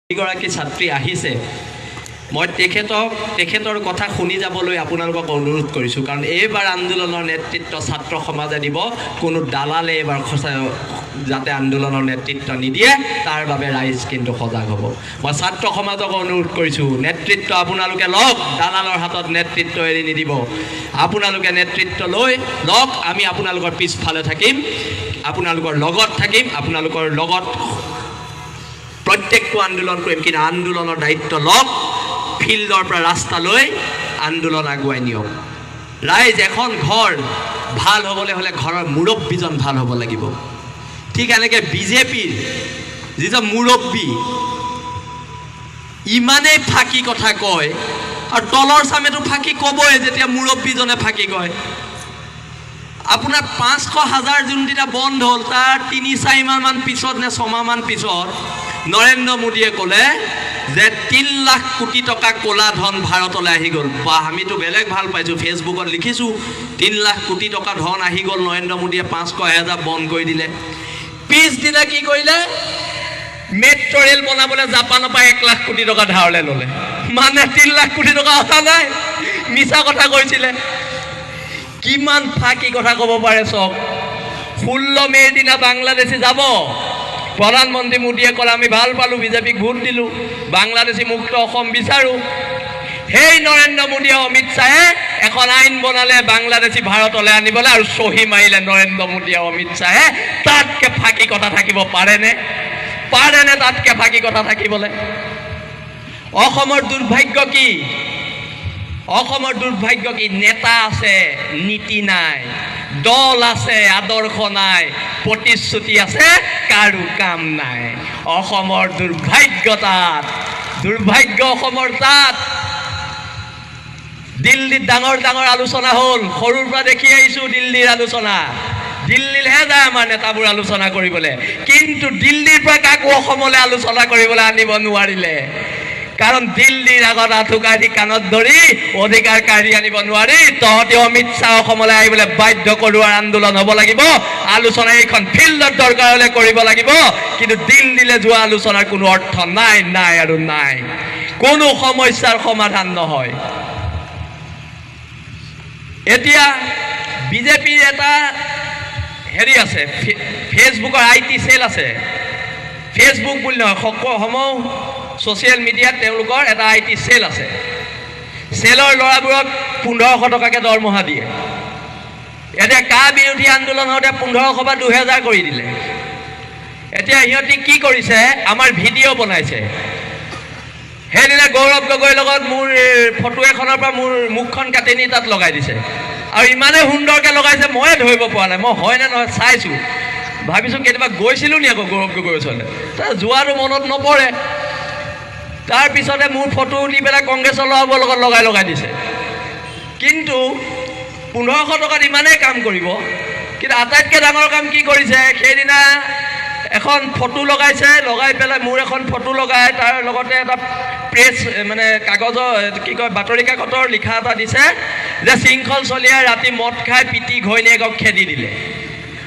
গৰাকী ছাত্ৰী আহিছে মই তেখেতৰ কথা শুনি যাবলৈ আপোনালোকক অনুৰোধ কৰিছোঁ কাৰণ এইবাৰ আন্দোলনৰ নেতৃত্ব ছাত্ৰ সমাজে দিব কোনো দালালে এইবাৰ যাতে আন্দোলনৰ নেতৃত্ব নিদিয়ে তাৰ বাবে ৰাইজ কিন্তু সজাগ হ'ব মই ছাত্ৰ সমাজক অনুৰোধ কৰিছোঁ নেতৃত্ব আপোনালোকে লওক দালালৰ হাতত নেতৃত্ব এৰি নিদিব আপোনালোকে নেতৃত্ব লওক আমি আপোনালোকৰ পিছফালে থাকিম আপোনালোকৰ লগত থাকিম আপোনালোকৰ লগত প্ৰত্যেকটো আন্দোলন কৰিম কিন্তু আন্দোলনৰ দায়িত্ব লওক ফিল্ডৰ পৰা ৰাস্তালৈ আন্দোলন আগুৱাই নিয়ক ৰাইজ এখন ঘৰ ভাল হ'বলৈ হ'লে ঘৰৰ মুৰব্বীজন ভাল হ'ব লাগিব ঠিক এনেকৈ বিজেপিৰ যিজন মুৰব্বী ইমানেই ফাঁকি কথা কয় আৰু তলৰ চামেতো ফাঁকি ক'বই যেতিয়া মুৰব্বীজনে ফাঁকি কয় আপোনাৰ 500,000 যোনদিনা বন্ধ হ'ল তাৰ 3-4 মাহমান পিছত নে 6 মাহমান পিছত নৰেন্দ্ৰ মোদীয়ে ক'লে যে 3 লাখ কোটি টকা ক'লা ধন ভাৰতলৈ আহি গ'ল বা আমিতো বেলেগ ভাল পাইছোঁ ফেচবুকত লিখিছোঁ 3 লাখ কোটি টকা ধন আহি গ'ল নৰেন্দ্ৰ মোদীয়ে 500,000 বন্ধ কৰি দিলে পিছদিনা কি কৰিলে মেট্ৰ' ৰেল বনাবলৈ জাপানৰ পৰা 1 লাখ কোটি টকা ধাৰলৈ ল'লে মানে 3 লাখ কোটি টকা অহা নাই মিছা কথা কৈছিলে কিমান ফাঁকি কথা ক'ব পাৰে চক 16 মে'ৰ দিনা বাংলাদেশী যাব প্ৰধানমন্ত্ৰী মোদীয়ে ক'লে আমি ভাল পালোঁ বিজেপিক ভোট দিলোঁ বাংলাদেশী মুক্ত অসম বিচাৰোঁ সেই নৰেন্দ্ৰ মোদী অমিত শ্বাহে এখন আইন বনালে বাংলাদেশী ভাৰতলৈ আনিবলৈ আৰু চহী মাৰিলে নৰেন্দ্ৰ মোদী অমিত শ্বাহে তাতকৈ ফাঁকি কথা থাকিব পাৰেনে তাতকৈ ফাঁকি কথা থাকিবলৈ অসমৰ দুৰ্ভাগ্য কি অসমৰ দুৰ্ভাগ্য কি নেতা আছে নীতি নাই দল আছে আদৰ্শ নাই প্ৰতিশ্ৰুতি আছে কাৰো কাম নাই অসমৰ দুৰ্ভাগ্য অসমৰ তাত দিল্লীত ডাঙৰ আলোচনা হ'ল সৰুৰ পৰা দেখি আহিছোঁ দিল্লীৰ আলোচনা দিল্লীলৈহে যায় আমাৰ নেতাবোৰ আলোচনা কৰিবলৈ কিন্তু দিল্লীৰ পৰা কাকো অসমলৈ আলোচনা কৰিবলৈ আনিব নোৱাৰিলে কাৰণ দিল্লীৰ আগত আঁঠুকাঢ়ি কাণত ধৰি অধিকাৰ কাঢ়ি আনিব নোৱাৰি তহঁতি অমিত শ্বাহ অসমলৈ আহিবলৈ বাধ্য কৰোৱাৰ আন্দোলন হ'ব লাগিব আলোচনা এইখন ফিল্ডত দৰকাৰ হ'লে কৰিব লাগিব কিন্তু দিল্লীলৈ যোৱা আলোচনাৰ কোনো অৰ্থ নাই আৰু নাই কোনো সমস্যাৰ সমাধান নহয় এতিয়া বিজেপিৰ এটা হেৰি আছে ফেচবুকৰ IT চেল আছে ফেচবুক বুলি নহয় সমূহ ছ'চিয়েল মিডিয়াত তেওঁলোকৰ এটা IT চেল আছে চেলৰ ল'ৰাবোৰক 1500 টকাকৈ দৰমহা দিয়ে এতিয়া কা বিৰোধী আন্দোলন হওঁতে 1500 বা 2000 কৰি দিলে এতিয়া সিহঁতি কি কৰিছে আমাৰ ভিডিঅ' বনাইছে সেইদিনা গৌৰৱ গগৈৰ লগত মোৰ ফটো এখনৰ পৰা মোৰ মুখখন কাটি নি তাত লগাই দিছে আৰু ইমানে সুন্দৰকৈ লগাইছে ময়ে ধৰিব পৰা নাই মই হয় নে নহয় চাইছোঁ ভাবিছোঁ কেতিয়াবা গৈছিলোঁ নি আকৌ গৌৰৱ গগৈৰ ওচৰলৈ যোৱাটো মনত নপৰে তাৰপিছতে মোৰ ফটো দি পেলাই কংগ্ৰেছৰ ল'ৰাবোৰৰ লগত লগাই দিছে কিন্তু 1500 টকাত ইমানেই কাম কৰিব কিন্তু আটাইতকৈ ডাঙৰ কাম কি কৰিছে সেইদিনা এখন ফটো লগাই পেলাই মোৰ এখন ফটো লগাই তাৰ লগতে এটা প্ৰেছ মানে কাগজৰ কি কয় বাতৰি কাকতৰ লিখা এটা দিছে যে শৃংখল চলিয়াই ৰাতি মদ খাই পিটি ঘৈণীয়েকক খেদি দিলে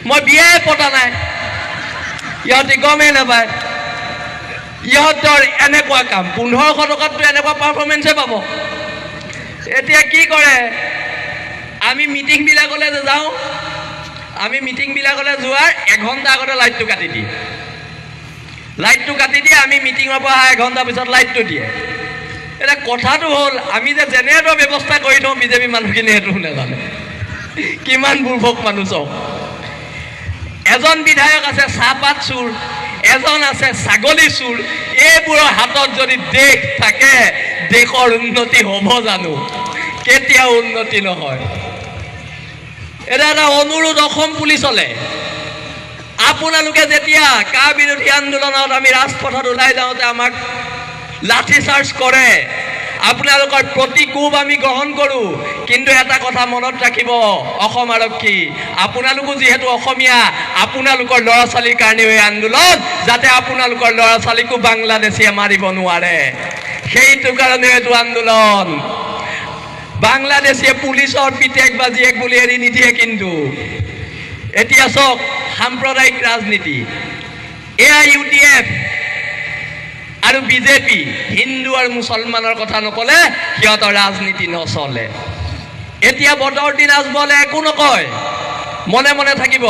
মই বিয়াই পতা নাই ইহঁতি গমেই নাপায় ইহঁতৰ এনেকুৱা কাম 1500 টকাততো এনেকুৱা পাৰফৰ্মেঞ্চে পাব এতিয়া কি কৰে আমি মিটিংবিলাকলৈ যে যাওঁ আমি মিটিংবিলাকলৈ যোৱাৰ 1 ঘণ্টা আগতে লাইটটো কাটি দিয়ে আমি মিটিঙৰ পৰা অহা 1 ঘণ্টা পিছত লাইটটো দিয়ে এতিয়া কথাটো হ'ল আমি যে জেনেৰেটৰ ব্যৱস্থা কৰি থওঁ বিজেপি মানুহখিনি সেইটো নাজানে কিমান বুৰ্বক মানুহ চব এজন বিধায়ক আছে চাহপাত চোৰ এজন আছে ছাগলী চোৰ এইবোৰৰ হাতত যদি দেশ থাকে দেশৰ উন্নতি হ'ব জানো কেতিয়াও উন্নতি নহয় এটা অনুৰোধ অসম পুলিচলৈ আপোনালোকে যেতিয়া কা বিৰোধী আন্দোলনত আমি ৰাজপথত ওলাই যাওঁতে আমাক লাঠি চাৰ্জ কৰে আপোনালোকৰ প্ৰতিকূব আমি গ্ৰহণ কৰোঁ কিন্তু এটা কথা মনত ৰাখিব অসম আৰক্ষী আপোনালোকো যিহেতু অসমীয়া আপোনালোকৰ ল'ৰা ছোৱালীৰ কাৰণে এই আন্দোলন যাতে আপোনালোকৰ ল'ৰা ছোৱালীকো বাংলাদেশীয়ে মাৰিব নোৱাৰে সেইটো কাৰণে এইটো আন্দোলন বাংলাদেশীয়ে পুলিচৰ পিতেক বা জীয়েক বুলি এৰি নিদিয়ে কিন্তু এতিয়া চাওক সাম্প্ৰদায়িক ৰাজনীতি এয়া UDF আৰু বিজেপি হিন্দু আৰু মুছলমানৰ কথা নকলে সিহঁতৰ ৰাজনীতি নচলে। এতিয়া বদৰুদ্দিন আজমলে একো নকয়, মনে মনে থাকিব।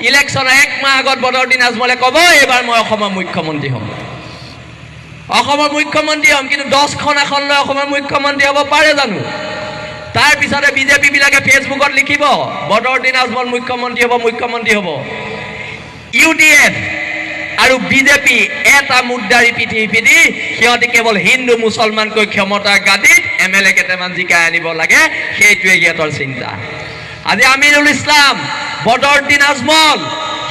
ইলেকশ্যনৰ 1 মাহ আগত বদৰুদ্দিন আজমলে ক'ব এইবাৰ মই অসমৰ মুখ্যমন্ত্ৰী হ'ম, অসমৰ মুখ্যমন্ত্ৰী হ'ম। কিন্তু 10খন আসন লৈ অসমৰ মুখ্যমন্ত্ৰী হ'ব পাৰে জানো? তাৰ পিছতে বিজেপি বিলাকে ফেচবুকত লিখিব বদৰুদ্দিন আজমল মুখ্যমন্ত্ৰী হ'ব, মুখ্যমন্ত্ৰী হ'ব। UDF আৰু বিজেপি এটা মুদ্ৰা পিঠি সিহঁতে কেৱল হিন্দু মুছলমানকৈ ক্ষমতাৰ গাদীত MLA কেইটামান জিকাই আনিব লাগে, সেইটোৱে সিহঁতৰ চিন্তা। আজি আমিৰুল ইছলাম, বদৰুদ্দিন আজমল,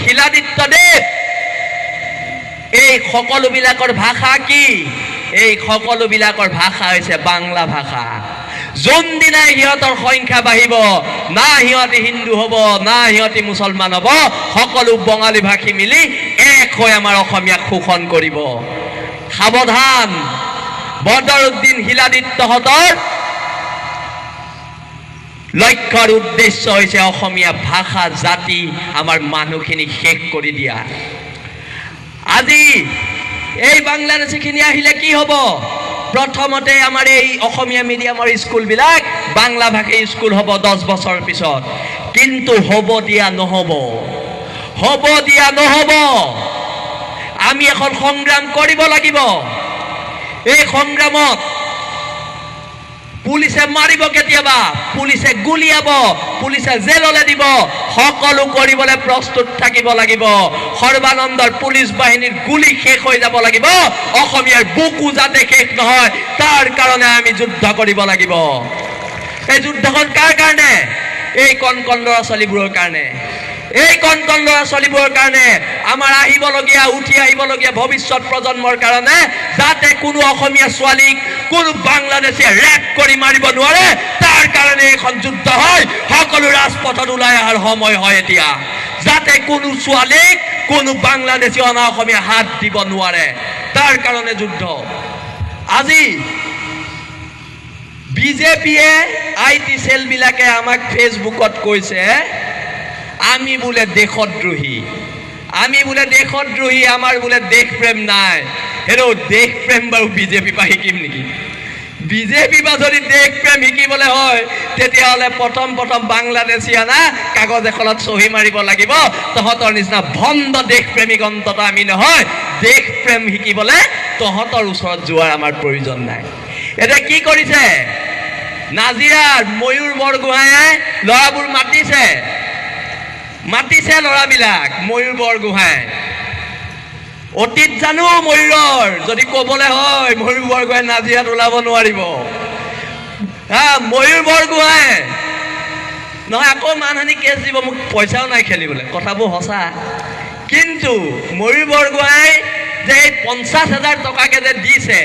শিলাদিত্য দেৱ, এই সকলোবিলাকৰ ভাষা কি? এই সকলোবিলাকৰ ভাষা হৈছে বাংলা ভাষা। যোনদিনাই সিহঁতৰ সংখ্যা বাঢ়িব, না সিহঁতে হিন্দু হ'ব না সিহঁতে মুছলমান হ'ব, সকলো বঙালী ভাষী মিলি এক হৈ আমাৰ অসমীয়াক শোষণ কৰিব। সাৱধান, বদৰুদ্দিন শিলাদিত্যহঁতৰ লক্ষ্যৰ উদ্দেশ্য হৈছে অসমীয়া ভাষা জাতি আমাৰ মানুহখিনি শেষ কৰি দিয়া। আজি এই বাংলাদেশীখিনি আহিলে কি হ'ব? প্ৰথমতে আমাৰ এই অসমীয়া মিডিয়ামৰ স্কুলবিলাক বাংলা ভাষী স্কুল হ'ব 10 বছৰৰ পিছত। কিন্তু হ'ব দিয়া নহ'ব, হ'ব দিয়া নহ'ব। আমি এখন সংগ্ৰাম কৰিব লাগিব। এই সংগ্ৰামত পুলিচে মাৰিব, কেতিয়াবা পুলিচে গুলিয়াব, পুলিচে জেললৈ দিব, সকলো কৰিবলৈ প্ৰস্তুত থাকিব লাগিব। সৰ্বানন্দৰ পুলিচ বাহিনীৰ গুলি শেষ হৈ যাব লাগিব, অসমীয়াৰ বুকু যাতে শেষ নহয় তাৰ কাৰণে আমি যুদ্ধ কৰিব লাগিব। এই যুদ্ধখন কাৰ কাৰণে? এই কণ ল'ৰা ছোৱালীবোৰৰ কাৰণে। এই কণ ল'ৰা ছোৱালীবোৰৰ কাৰণে, আমাৰ আহিবলগীয়া উঠি আহিবলগীয়া ভৱিষ্যত প্ৰজন্মৰ কাৰণে, যাতে কোনো অসমীয়া ছোৱালীক কোনো বাংলাদেশীয়ে ৰেপ কৰি মাৰিব নোৱাৰে, তাৰ কাৰণে এখন যুদ্ধ হয়। সকলো ৰাজপথত ওলাই অহাৰ সময় হয় এতিয়া, যাতে কোনো ছোৱালীক কোনো বাংলাদেশী অনা অসমীয়া হাত দিব নোৱাৰে, তাৰ কাৰণে যুদ্ধ। আজি বিজেপিয়ে IT চেলবিলাকে আমাক ফেচবুকত কৈছে আমি বোলে দেশদ্ৰোহী, আমি বোলে দেশদ্ৰোহী, আমাৰ বোলে দেশপ্ৰেম নাই। হেৰৌ দেশপ্ৰেম বাৰু বিজেপি পৰা শিকিম নেকি? বিজেপি পৰা যদি দেশপ্ৰেম শিকিবলৈ হয় তেতিয়াহ'লে প্ৰথম বাংলাদেশীয়ানা কাগজ এখনত চহী মাৰিব লাগিব। তহঁতৰ নিচিনা ভণ্ড দেশপ্ৰেমিক অন্তত আমি নহয়। দেশপ্ৰেম শিকিবলৈ তহঁতৰ ওচৰত যোৱাৰ আমাৰ প্ৰয়োজন নাই। এতিয়া কি কৰিছে? নাজিৰাৰ ময়ূৰ বৰগোহাঁয়ে ল'ৰাবোৰ মাতিছে ল'ৰাবিলাক। ময়ূৰ বৰগোহাঁই অতীত জানো ময়ূৰৰ? যদি ক'বলৈ হয় ময়ূৰ বৰগোহাঁই নাজিৰাত ওলাব নোৱাৰিব। ময়ূৰ বৰগোহাঁই নহয়, আকৌ মানহানি কেছ দিব, মোক পইচাও নাই খেলিবলৈ, কথাবোৰ সঁচা। কিন্তু ময়ূৰ বৰগোহাঁই যে 50,000 টকাকে যে দিছে,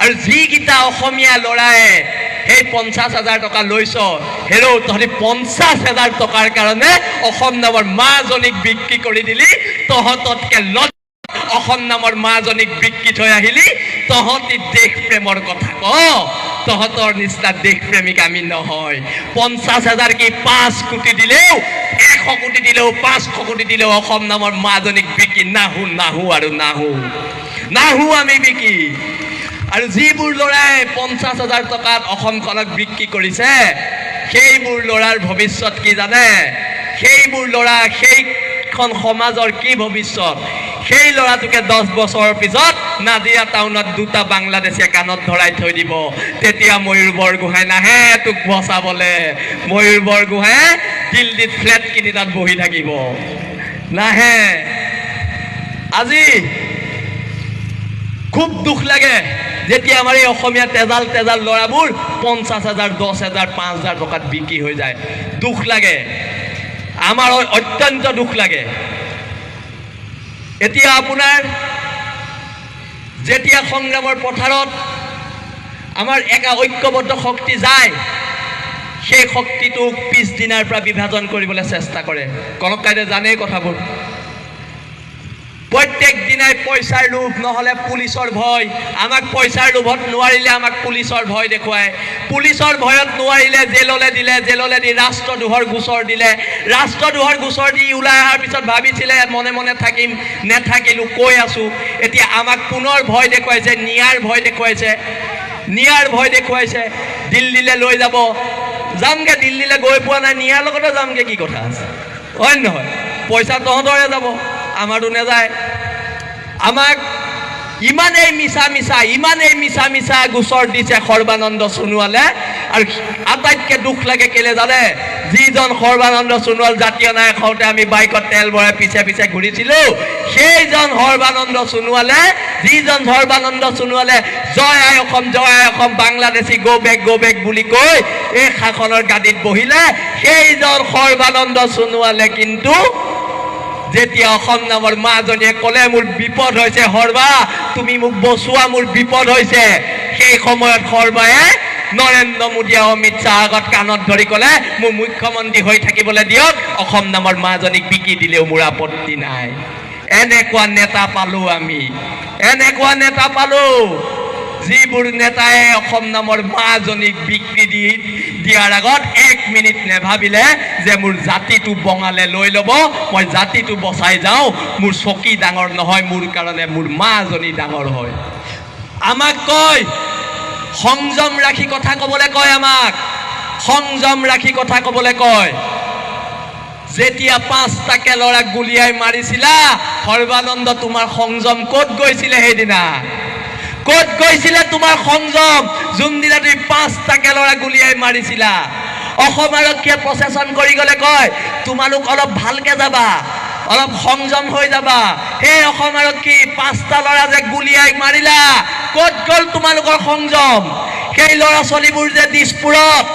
আৰু যিকেইটা অসমীয়া ল'ৰাই সেই 50,000 টকা লৈছ, হেৰৌ তহঁতি 50,000 টকাৰ কাৰণে অসম নামৰ মাজনীক বিক্ৰী কৰি দিলি। তহঁততকে অসম নামৰ মাজনীক বিক্ৰী থৈ আহিলি। তহঁতি দেশপ্ৰেমৰ কথা ক? তহঁতৰ নিচিনা দেশপ্ৰেমিক আমি নহয়। 50,000 কি 5 কোটি দিলেও, 100 কোটি দিলেও, 500 কোটি দিলেও অসম নামৰ মাজনীক বিক্ৰী নাহো আমি বিক্ৰী। আৰু যিবোৰ ল'ৰাই 50,000 টকাত অসমখনক বিক্ৰী কৰিছে, সেইবোৰ ল'ৰাৰ ভৱিষ্যত কি জানে? সেইবোৰ ল'ৰা, সেইখন সমাজৰ কি ভৱিষ্যত? সেই ল'ৰাটোকে 10 বছৰৰ পিছত নাজিৰা টাউনত 2টা বাংলাদেশীয়ে কাণত ধৰাই থৈ দিব। তেতিয়া ময়ূৰ বৰগোহাঁই নাহে তোক বচাবলে। ময়ূৰ বৰগোহাঁয়ে দিল্লীত ফ্লেট কিনি তাত বহি থাকিব, নাহে। আজি খুব দুখ লাগে যেতিয়া আমাৰ এই অসমীয়া তেজাল ল'ৰাবোৰ 50,000, 10,000, 5,000 টকাত বিক্ৰী হৈ যায়। দুখ লাগে, আমাৰ অত্যন্ত দুখ লাগে। এতিয়া আপোনাৰ যেতিয়া সংগ্ৰামৰ পথাৰত আমাৰ এটা ঐক্যবদ্ধ শক্তি যায়, সেই শক্তিটোক পিছদিনাৰ পৰা বিভাজন কৰিবলৈ চেষ্টা কৰে। কনক কাইদে জানেই কথাবোৰ। প্ৰত্যেক দিনাই পইচাৰ লোভ নহ'লে পুলিচৰ ভয় আমাক পইচাৰ লোভত নোৱাৰিলে আমাক পুলিচৰ ভয় দেখুৱায় পুলিচৰ ভয়ত নোৱাৰিলে জেললৈ দিলে জেললৈ দি ৰাষ্ট্ৰদ্ৰোহৰ গোচৰ দিলে ৰাষ্ট্ৰদ্ৰোহৰ গোচৰ দি ওলাই অহাৰ পিছত ভাবিছিলে মনে মনে থাকিম নেথাকিলোঁ কৈ আছোঁ এতিয়া আমাক পুনৰ ভয় দেখুৱাইছে নিয়াৰ ভয় দেখুৱাইছে দিল্লীলৈ লৈ যাব যামগৈ দিল্লীলৈ গৈ পোৱা নাই নিয়াৰ লগতে যামগৈ কি কথা আছে হয় নহয় পইচা তহঁতৰে যাব আমাৰতো নাযায় আমাক ইমানেই মিছা গোচৰ দিছে সৰ্বানন্দ সোণোৱালে আৰু আটাইতকৈ দুখ লাগে কেলে জানে যিজন সৰ্বানন্দ সোণোৱাল জাতীয় নায়ক হওঁতে আমি বাইকত তেল ভৰাই পিছে পিছে ঘূৰিছিলোঁ সেইজন সৰ্বানন্দ সোণোৱালে জয় আই অসম বাংলাদেশী গো বেক বুলি কৈ এই শাসনৰ গাদীত বহিলে সেইজন সৰ্বানন্দ সোণোৱালে কিন্তু যেতিয়া অসম নামৰ মাজনীয়ে ক'লে মোৰ বিপদ হৈছে সৰ্বা তুমি মোক বচোৱা মোৰ বিপদ হৈছে সেই সময়ত সৰ্বায়ে নৰেন্দ্ৰ মোদী অমিত শ্বাহ আগত কাণত ধৰি ক'লে মোৰ মুখ্যমন্ত্ৰী হৈ থাকিবলৈ দিয়ক অসম নামৰ মাজনীক বিকি দিলেও মোৰ আপত্তি নাই এনেকুৱা নেতা পালোঁ যিবোৰ নেতাই অসম নামৰ মাজনীক বিক্ৰী দিয়াৰ আগত 1 মিনিট নেভাবিলে যে মোৰ জাতিটো বঙালে লৈ ল'ব মই জাতিটো বচাই যাওঁ মোৰ চকী ডাঙৰ নহয় মোৰ কাৰণে মোৰ মাজনী ডাঙৰ হয় আমাক কয় সংযম ৰাখি কথা ক'বলৈ কয় যেতিয়া 5টাকে ল'ৰাক গুলিয়াই মাৰিছিলা সৰ্বানন্দ তোমাৰ সংযম ক'ত গৈছিলে সেইদিনা ক'ত গৈছিলে তোমাৰ সংযম যোনদিনা তুমি 5টাকে ল'ৰা গুলিয়াই মাৰিছিলা অসম আৰক্ষীয়ে প্ৰচেছন কৰি গ'লে কয় তোমালোক অলপ ভালকে যাবা অলপ সংযম হৈ যাবা সেই অসম আৰক্ষী 5টা ল'ৰা যে গুলিয়াই মাৰিলা ক'ত গ'ল তোমালোকৰ সংযম সেই ল'ৰা ছোৱালীবোৰ যে দিছপুৰত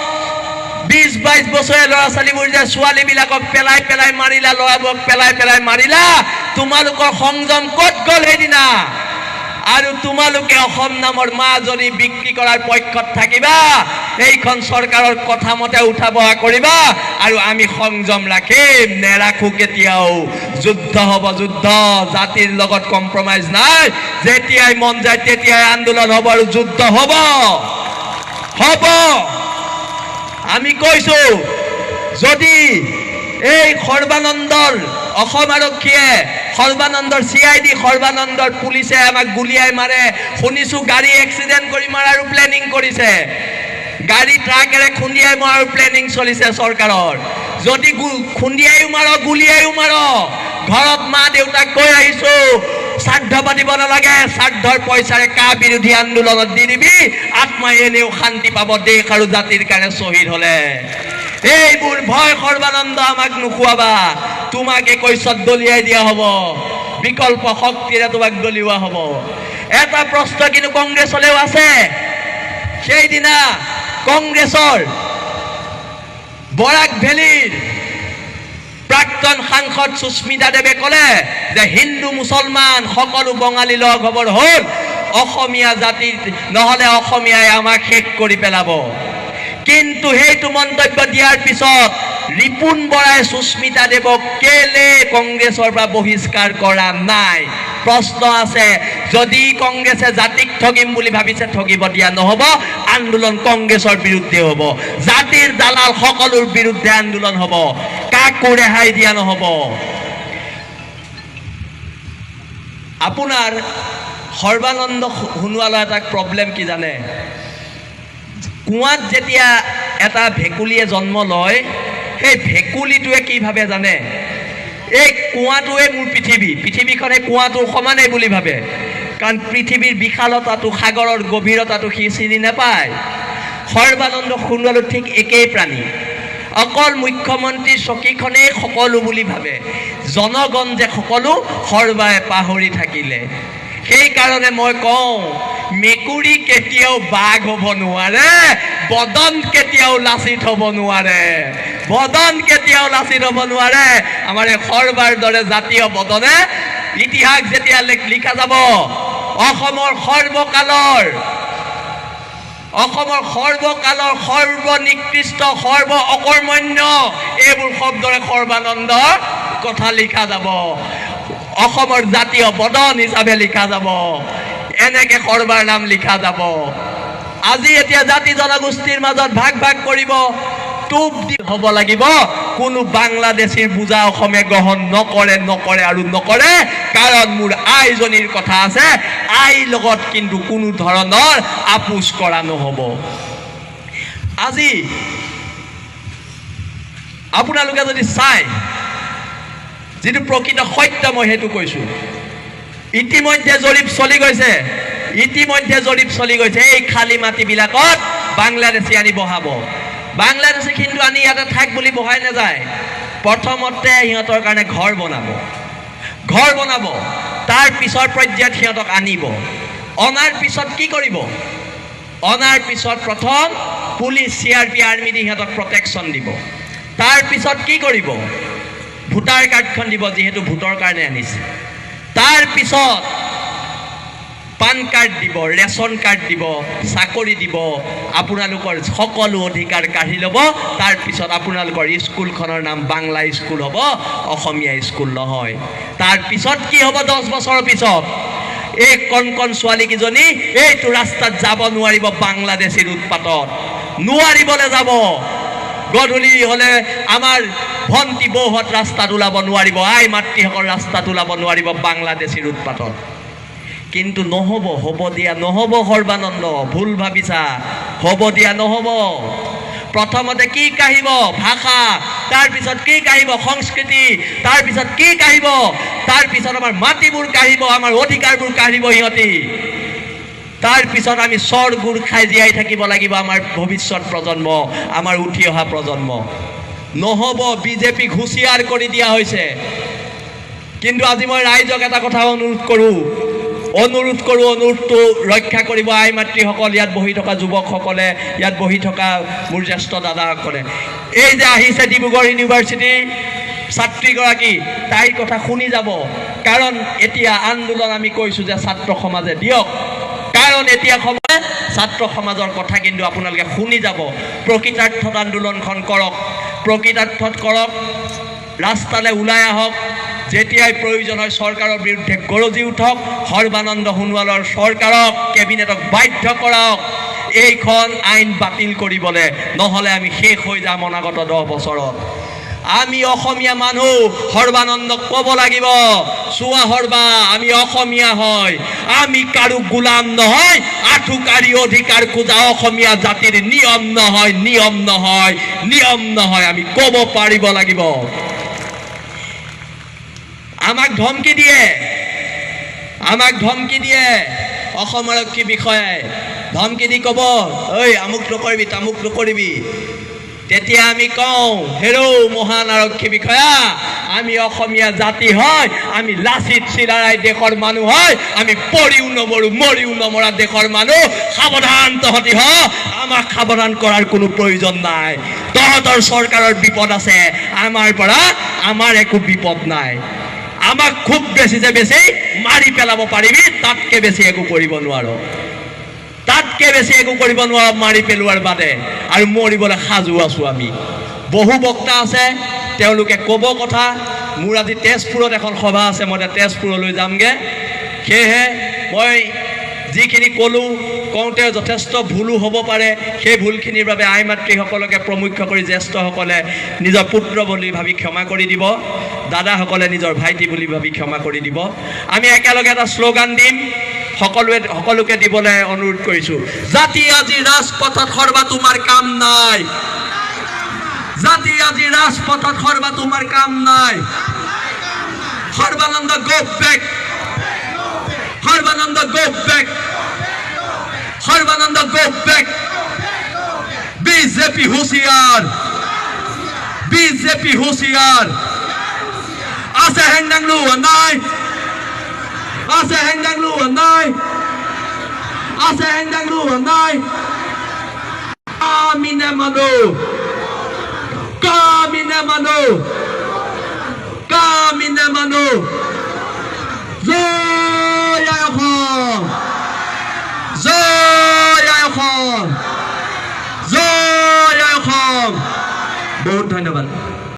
20-22 বছৰীয়া ল'ৰা ছোৱালীবোৰ যে ছোৱালীবিলাকক পেলাই মাৰিলা ল'ৰাবোৰক পেলাই মাৰিলা তোমালোকৰ সংযম ক'ত গ'ল সেইদিনা আৰু তোমালোকে অসম নামৰ মাজনী বিক্ৰী কৰাৰ পক্ষত থাকিবা এইখন চৰকাৰৰ কথা মতে উঠা বহা কৰিবা আৰু আমি সংযম ৰাখিম নেৰাখো কেতিয়াও যুদ্ধ হ'ব যুদ্ধ জাতিৰ লগত কম্প্ৰমাইজ নাই যেতিয়াই মন যায় তেতিয়াই আন্দোলন হ'ব আৰু যুদ্ধ হ'ব আমি কৈছোঁ যদি এই সৰ্বানন্দৰ অসম আৰক্ষীয়ে সৰ্বানন্দৰ CID সৰ্বানন্দৰ পুলিচে আমাক গুলিয়াই মাৰে শুনিছোঁ গাড়ী এক্সিডেণ্ট কৰি মাৰাৰো প্লেনিং কৰিছে গাড়ী ট্ৰাকেৰে খুন্দিয়াই মৰাৰো প্লেনিং চলিছে চৰকাৰৰ যদি খুন্দিয়াইও মাৰ গুলিয়াইও মাৰ ঘৰত মা দেউতাক কৈ আহিছোঁ শ্ৰাদ্ধ পাতিব নালাগে শ্ৰাদ্ধৰ পইচাৰে কা বিৰোধী আন্দোলনত দি দিবি আত্মাই এনেও শান্তি পাব দেশ আৰু জাতিৰ কাৰণে শ্বহীদ হ'লে এইবোৰ ভয় সৰ্বানন্দ আমাক নোখোৱাবা তোমাক 21ত দলিয়াই দিয়া হ'ব বিকল্প শক্তিৰে তোমাক দলিওৱা হ'ব এটা প্ৰশ্ন কিন্তু কংগ্ৰেছলৈও আছে সেইদিনা কংগ্ৰেছৰ বৰাক ভেলীৰ প্ৰাক্তন সাংসদ সুস্মিতা দেৱে ক'লে যে হিন্দু মুছলমান সকলো বঙালী লগ হ'বৰ হ'ল অসমীয়া জাতিৰ নহ'লে অসমীয়াই আমাক শেষ কৰি পেলাব কিন্তু সেইটো মন্তব্য দিয়াৰ পিছত ৰিপুণ বৰাই সুস্মিতা দেৱক কেলে কংগ্ৰেছৰ পৰা বহিষ্কাৰ কৰা নাই প্ৰশ্ন আছে যদি কংগ্ৰেছে জাতিক ঠগিম বুলি ভাবিছে ঠগিব দিয়া নহ'ব আন্দোলন কংগ্ৰেছৰ বিৰুদ্ধে হ'ব জাতিৰ দালাল সকলোৰ বিৰুদ্ধে আন্দোলন হ'ব কাকো ৰেহাই দিয়া নহ'ব আপোনাৰ সৰ্বানন্দ সোণোৱালৰ এটা প্ৰব্লেম কি জানে কুঁৱাত যেতিয়া এটা ভেকুলীয়ে জন্ম লয় সেই ভেকুলীটোৱে কি ভাবে জানে এই কুঁৱাটোৱে মোৰ পৃথিৱীখন এই কুঁৱাটোৰ সমানেই বুলি ভাবে কাৰণ পৃথিৱীৰ বিশালতাটো সাগৰৰ গভীৰতাটো সি চিনি নাপায় সৰ্বানন্দ সোণোৱালো ঠিক একেই প্ৰাণী অকল মুখ্যমন্ত্ৰীৰ চকীখনেই সকলো বুলি ভাবে জনগণ যে সকলো সৰ্বাই পাহৰি থাকিলে সেইকাৰণে মই কওঁ মেকুৰী কেতিয়াও বাঘ হ'ব নোৱাৰে বদন কেতিয়াও লাচিত হ'ব নোৱাৰে আমাৰ এই সৰ্বাৰ দৰে জাতীয় বদনে ইতিহাস যেতিয়া লিখা যাব অসমৰ সৰ্বকালৰ সৰ্বনিকৃষ্ট সৰ্ব অকৰ্মণ্য এইবোৰ শব্দৰে সৰ্বানন্দৰ কথা লিখা যাব অসমৰ জাতীয় বদন হিচাপে লিখা যাব, এনেকে কৰবাৰ নাম লিখা যাব। আজি এতিয়া জাতি জনগোষ্ঠীৰ মাজত ভাগ ভাগ কৰিব, টুপ দি হ'ব লাগিব। কোনো বাংলাদেশীৰ বুজা অসমে গ্ৰহণ নকৰে আৰু নকৰে, কাৰণ মোৰ আইজনীৰ কথা আছে। আইৰ লগত কিন্তু কোনো ধৰণৰ আপোচ কৰা নহ'ব। আজি আপোনালোকে যদি চাই, যিটো প্ৰকৃত সত্য মই সেইটো কৈছোঁ, ইতিমধ্যে জৰীপ চলি গৈছে। এই খালী মাটিবিলাকত বাংলাদেশী আনি বহাব। বাংলাদেশী কিন্তু আনি ইয়াতে থাক বুলি বহাই নাযায়। প্ৰথমতে সিহঁতৰ কাৰণে ঘৰ বনাব, তাৰ পিছৰ পৰ্যায়ত সিহঁতক আনিব। অনাৰ পিছত কি কৰিব? অনাৰ পিছত প্ৰথম পুলিচ, CRP, আৰ্মি দি সিহঁতক প্ৰটেকশ্যন দিব। তাৰ পিছত কি কৰিব? ভোটাৰ কাৰ্ডখন দিব, যিহেতু ভোটৰ কাৰণে আনিছে। তাৰ পিছত পান কাৰ্ড দিব, ৰেচন কাৰ্ড দিব, চাকৰি দিব, আপোনালোকৰ সকলো অধিকাৰ কাঢ়ি ল'ব। তাৰ পিছত আপোনালোকৰ স্কুলখনৰ নাম বাংলা স্কুল হ'ব, অসমীয়া স্কুল নহয়। তাৰ পিছত কি হ'ব? 10 বছৰৰ পিছত এই কণ ছোৱালীকেইজনী এইটো ৰাস্তাত যাব নোৱাৰিব। বাংলাদেশীৰ উৎপাতত নোৱাৰিবলৈ যাব। গধূলি হ'লে আমাৰ ভণ্টি বৌহঁত ৰাস্তাত ওলাব নোৱাৰিব, আই মাতৃসকল ৰাস্তাত ওলাব নোৱাৰিব বাংলাদেশীৰ উৎপাতত। কিন্তু নহ'ব, হ'ব দিয়া নহ'ব। সৰ্বানন্দ, ভুল ভাবিছা, হ'ব দিয়া নহ'ব। প্ৰথমতে কি কাঢ়িব? ভাষা। তাৰপিছত কি কাঢ়িব? সংস্কৃতি। তাৰপিছত কি কাঢ়িব? তাৰপিছত আমাৰ মাটিবোৰ কাঢ়িব, আমাৰ অধিকাৰবোৰ কাঢ়িব সিহঁতি। তাৰপিছত আমি চৰ গুৰ খাই জীয়াই থাকিব লাগিব, আমাৰ ভৱিষ্যত প্ৰজন্ম, আমাৰ উঠি অহা প্ৰজন্ম। নহ'ব। বিজেপিক হুঁচিয়াৰ কৰি দিয়া হৈছে। কিন্তু আজি মই ৰাইজক এটা কথা অনুৰোধ কৰোঁ, অনুৰোধটো ৰক্ষা কৰিব আই মাতৃসকল, ইয়াত বহি থকা যুৱকসকলে, ইয়াত বহি থকা মোৰ জ্যেষ্ঠ দাদাসকলে। এই যে আহিছে ডিব্ৰুগড় ইউনিভাৰ্চিটি ছাত্ৰীগৰাকী, তাইৰ কথা শুনি যাব। কাৰণ এতিয়া আন্দোলন আমি কৈছোঁ যে ছাত্ৰ সমাজে দিয়ক, কাৰণ এতিয়া সময় ছাত্ৰ সমাজৰ কথা কিন্তু আপোনালোকে শুনি যাব। প্ৰকৃতাৰ্থত আন্দোলনখন কৰক, ৰাস্তালৈ ওলাই আহক। যেতিয়াই প্ৰয়োজন হয় চৰকাৰৰ বিৰুদ্ধে গৰজি উঠক। সৰ্বানন্দ সোণোৱালৰ চৰকাৰক, কেবিনেটক বাধ্য কৰক এইখন আইন বাতিল কৰিবলৈ, নহ'লে আমি শেষ হৈ যাম অনাগত 10 বছৰত। আমি অসমীয়া মানুহ সৰ্বানন্দক ক'ব লাগিব, চোৱা সৰ্বা, আমি অসমীয়া হয়, আমি কাৰো গোলাম নহয়, আঁঠুকাৰী অধিকাৰ খোজা অসমীয়া জাতিৰ নিয়ম নহয়, আমি ক'ব পাৰিব লাগিব। আমাক ধমকি দিয়ে অসম আৰক্ষী বিষয়াই, ধমকি দি ক'ব, ঐ আমুক নকৰিবি, তামুক নকৰিবি। তেতিয়া আমি কওঁ, হেৰৌ মহান আৰক্ষী বিষয়া, আমি অসমীয়া জাতি হয়, আমি লাচিত চিলাৰায় দেশৰ মানুহ হয়, আমি পৰিও নমৰো, মৰিও নমৰা দেশৰ মানুহ। সাৱধান তহঁতি হ, আমাক সাৱধান কৰাৰ কোনো প্ৰয়োজন নাই। তহঁতৰ চৰকাৰৰ বিপদ আছে, আমাৰ একো বিপদ নাই। আমাক খুব বেছি মাৰি পেলাব পাৰিবি, তাতকে বেছি একো কৰিব নোৱাৰো, মাৰি পেলোৱাৰ বাদে। আৰু মৰিবলৈ সাজু আছোঁ আমি। বহু বক্তা আছে, তেওঁলোকে ক'ব কথা। মোৰ আজি তেজপুৰত এখন সভা আছে, মই তেজপুৰলৈ যামগৈ। সেয়েহে মই যিখিনি কওঁতে যথেষ্ট ভুলো হ'ব পাৰে। সেই ভুলখিনিৰ বাবে আই মাতৃসকলকে প্ৰমুখ্য কৰি জ্যেষ্ঠসকলে নিজৰ পুত্ৰ বুলি ভাবি ক্ষমা কৰি দিব, দাদাসকলে নিজৰ ভাইটি বুলি ভাবি ক্ষমা কৰি দিব। আমি একেলগে এটা শ্লোগান দিম, সকলোকে দিবলৈ অনুৰোধ কৰিছোঁ। জাতি আজি ৰাজপথত সৰ্বা তোমাৰ কাম নাই, জাতি আজি ৰাজপথত সৰ্বা তোমাৰ কাম নাই। Sarbananda go back, Sarbananda go back, Sarbananda go back. BJP হুঁচিয়াৰ, বিজেপি হুঁচিয়াৰ। আছে হেংদাংলু নাই, আছে হেংদাংলু নাই, আছে হেংদাংলু নাই। আমি নেমানো, আমি নেমানো, আমি নেমানো। জয় আই অসম, জয় আই অসম, জয় আই অসম। বহুত ধন্যবাদ।